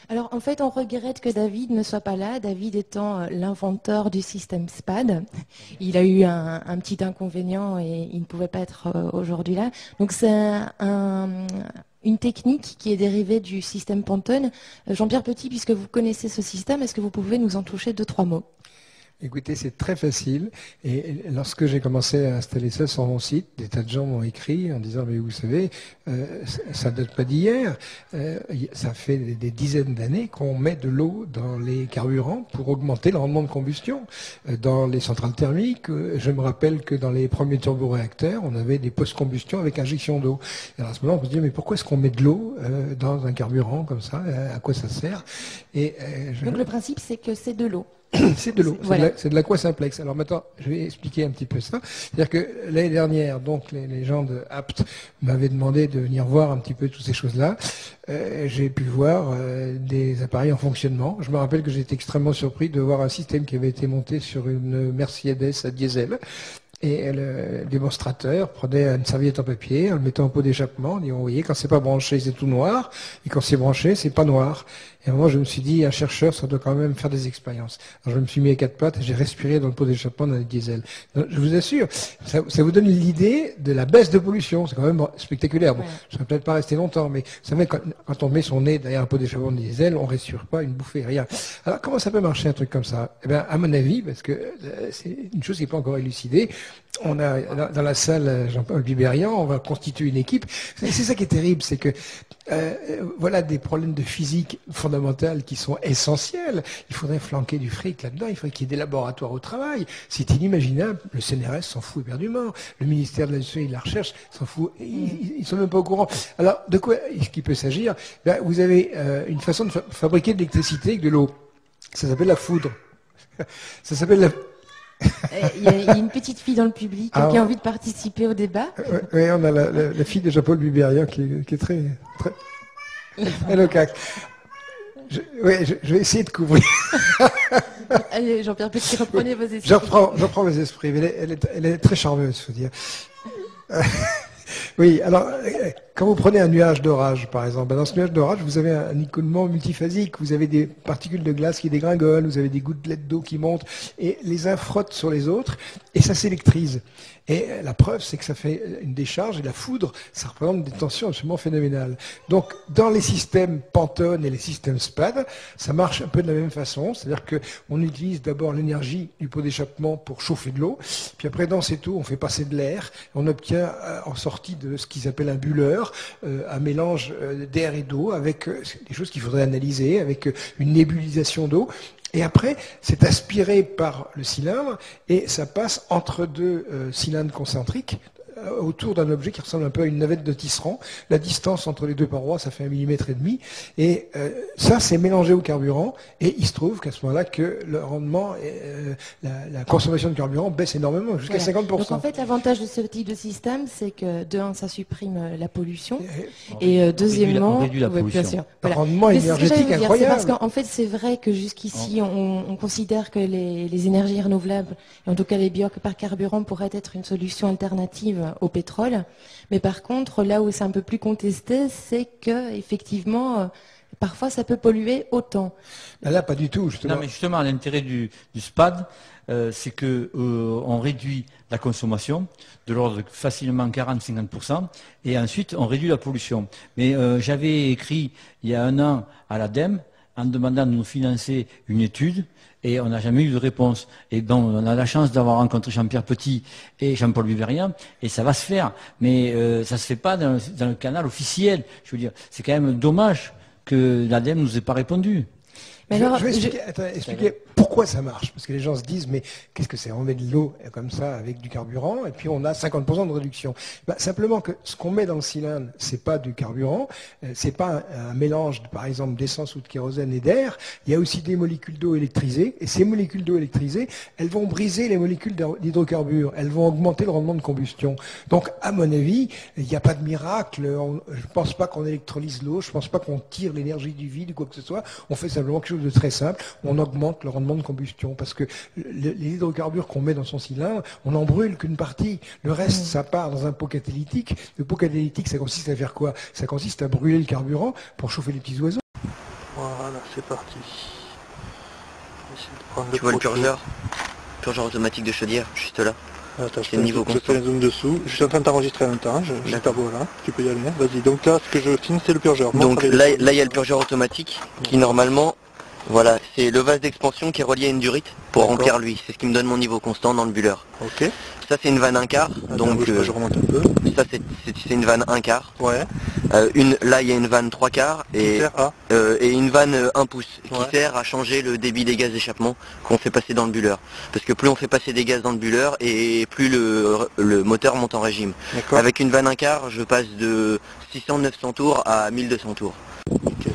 Alors en fait, on regrette que David ne soit pas là, David étant l'inventeur du système SPAD. Il a eu un petit inconvénient et il ne pouvait pas être aujourd'hui là. Donc c'est une technique qui est dérivée du système Pantone. Jean-Pierre Petit, puisque vous connaissez ce système, est-ce que vous pouvez nous en toucher deux, trois mots? Écoutez, c'est très facile. Et lorsque j'ai commencé à installer ça sur mon site, des tas de gens m'ont écrit en disant, mais vous savez, ça date pas d'hier. Ça fait des dizaines d'années qu'on met de l'eau dans les carburants pour augmenter le rendement de combustion. Dans les centrales thermiques, je me rappelle que dans les premiers turboréacteurs, on avait des post-combustion avec injection d'eau. Alors à ce moment, on se dit, mais pourquoi est-ce qu'on met de l'eau dans un carburant comme ça? À quoi ça sert? Donc le principe, c'est que c'est de l'eau. C'est de l'eau, Voilà. c'est de l'aquasimplex. Alors maintenant, je vais expliquer un petit peu ça. C'est-à-dire que l'année dernière, donc les gens de APT m'avaient demandé de venir voir un petit peu toutes ces choses-là. J'ai pu voir des appareils en fonctionnement. Je me rappelle que j'étais extrêmement surpris de voir un système qui avait été monté sur une Mercedes à diesel. Et le démonstrateur prenait une serviette en papier, en le mettant en pot d'échappement, dit, vous voyez, quand c'est pas branché, c'est tout noir, et quand c'est branché, c'est pas noir. Et à un moment, je me suis dit, un chercheur, ça doit quand même faire des expériences. Alors, je me suis mis à quatre pattes et j'ai respiré dans le pot d'échappement d'un diesel. Donc, je vous assure, ça vous donne l'idée de la baisse de pollution. C'est quand même spectaculaire. Bon, je ne vais peut-être pas rester longtemps, mais vous savez, quand on met son nez derrière un pot d'échappement de diesel, on respire pas une bouffée, rien. Alors, comment ça peut marcher un truc comme ça? Eh bien, à mon avis, parce que c'est une chose qui n'est pas encore élucidée, on a dans la salle Jean-Paul Biberian, on va constituer une équipe. C'est ça qui est terrible, c'est que voilà des problèmes de physique fondamentales qui sont essentiels. Il faudrait flanquer du fric là-dedans, il faudrait qu'il y ait des laboratoires au travail. C'est inimaginable. Le CNRS s'en fout éperdument. Le ministère de l'Industrie et de la Recherche s'en fout. Ils sont même pas au courant. Alors, de quoi est-ce qu'il peut s'agir? Ben, vous avez une façon de fabriquer de l'électricité avec de l'eau. Ça s'appelle la foudre. Ça s'appelle la... Il y a une petite fille dans le public qui a envie de participer au débat. Oui, on a la fille de Jean-Paul Biberian qui est très loquace. Je vais essayer de couvrir. Allez, Jean-Pierre Petit, reprenez vos esprits. Je reprends mes esprits. Mais elle est très charmeuse, faut dire. Oui, alors, quand vous prenez un nuage d'orage, par exemple, dans ce nuage d'orage, vous avez un écoulement multiphasique, vous avez des particules de glace qui dégringolent, vous avez des gouttelettes d'eau qui montent, et les uns frottent sur les autres, et ça s'électrise. Et la preuve, c'est que ça fait une décharge, et la foudre, ça représente des tensions absolument phénoménales. Donc, dans les systèmes Pantone et les systèmes SPAD, ça marche un peu de la même façon, c'est-à-dire qu'on utilise d'abord l'énergie du pot d'échappement pour chauffer de l'eau, puis après, dans cette eau, on fait passer de l'air, on obtient en sortie de ce qu'ils appellent un bulleur, un mélange d'air et d'eau avec des choses qu'il faudrait analyser, avec une nébulisation d'eau. Et après, c'est aspiré par le cylindre et ça passe entre deux cylindres concentriques autour d'un objet qui ressemble un peu à une navette de tisserand. La distance entre les deux parois, ça fait 1,5 mm. Et ça, c'est mélangé au carburant. Et il se trouve qu'à ce moment-là, que le rendement, la consommation de carburant baisse énormément, jusqu'à 50%. Donc en fait, l'avantage de ce type de système, c'est que de un, ça supprime la pollution. Et deuxièmement, on réduit la pollution. bien sûr. Un rendement Mais c'est ce que j'allais énergétique vous dire, incroyable. c'est parce qu'en fait, c'est vrai que jusqu'ici, on considère que les énergies renouvelables, et en tout cas les biocarburants, pourraient être une solution alternative au pétrole. Mais par contre, là où c'est un peu plus contesté, c'est que effectivement, parfois, ça peut polluer autant. Là, pas du tout, justement. Non, mais justement, l'intérêt du SPAD, c'est que on réduit la consommation de l'ordre de facilement 40-50%, et ensuite on réduit la pollution. Mais j'avais écrit il y a 1 an à l'ADEME en demandant de nous financer une étude, et on n'a jamais eu de réponse. Et bon, on a la chance d'avoir rencontré Jean-Pierre Petit et Jean-Paul Biberian, et ça va se faire. Mais ça se fait pas dans le canal officiel. Je veux dire, c'est quand même dommage que l'ADEME nous ait pas répondu. Mais alors, je vais expliquer pourquoi ça marche. Parce que les gens se disent, mais qu'est-ce que c'est? On met de l'eau comme ça avec du carburant et puis on a 50% de réduction. Simplement que ce qu'on met dans le cylindre, c'est pas du carburant, c'est pas un mélange, par exemple, d'essence ou de kérosène et d'air. Il y a aussi des molécules d'eau électrisées. Et ces molécules d'eau électrisées, elles vont briser les molécules d'hydrocarbures. Elles vont augmenter le rendement de combustion. Donc, à mon avis, il n'y a pas de miracle. Je pense pas qu'on électrolyse l'eau. Je pense pas qu'on tire l'énergie du vide ou quoi que ce soit. On fait simplement quelque chose de très simple, on augmente le rendement de combustion, parce que les hydrocarbures qu'on met dans son cylindre, on n'en brûle qu'une partie. Le reste, ça part dans un pot catalytique. Le pot catalytique, ça consiste à faire quoi? Ça consiste à brûler le carburant pour chauffer les petits oiseaux. Voilà, c'est parti. Tu vois le purgeur automatique de chaudière, juste là. Attends, C'est le niveau je constant. fais un zoom dessous. Je suis en train de t'enregistrer en même temps. Je t'abonne là. Tu peux y aller. Vas-y. Donc là, ce que je filme, c'est le purgeur. Donc là, il y a le purgeur automatique qui normalement, voilà, c'est le vase d'expansion qui est relié à une durite pour remplir lui. C'est ce qui me donne mon niveau constant dans le bulleur. Ok. Ça c'est une vanne 1/4. Donc je remonte un peu. ça c'est une vanne 1/4. Ouais. Là il y a une vanne 3/4 et une vanne 1 pouce qui sert à changer le débit des gaz d'échappement qu'on fait passer dans le bulleur. Parce que plus on fait passer des gaz dans le bulleur et plus le moteur monte en régime. Avec une vanne 1/4, je passe de 600-900 tours à 1200 tours. Ok.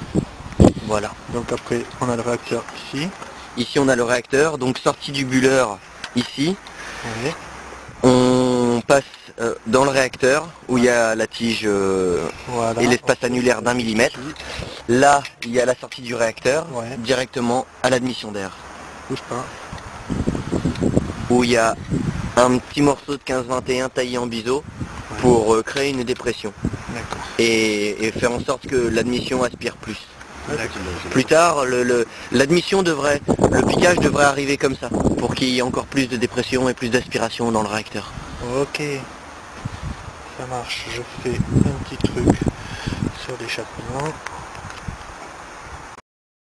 Voilà. Donc après on a le réacteur ici. Ici on a le réacteur, donc sortie du bulleur ici. Ouais. On passe dans le réacteur où il y a la tige et l'espace annulaire d'1 millimètre. Là, il y a la sortie du réacteur directement à l'admission d'air. Bouge pas. Où il y a un petit morceau de 15-21 taillé en biseau pour créer une dépression. Et faire en sorte que l'admission aspire plus. Plus tard, l'admission le piquage devrait arriver comme ça, pour qu'il y ait encore plus de dépression et plus d'aspiration dans le réacteur. Ok, ça marche. Je fais un petit truc sur l'échappement.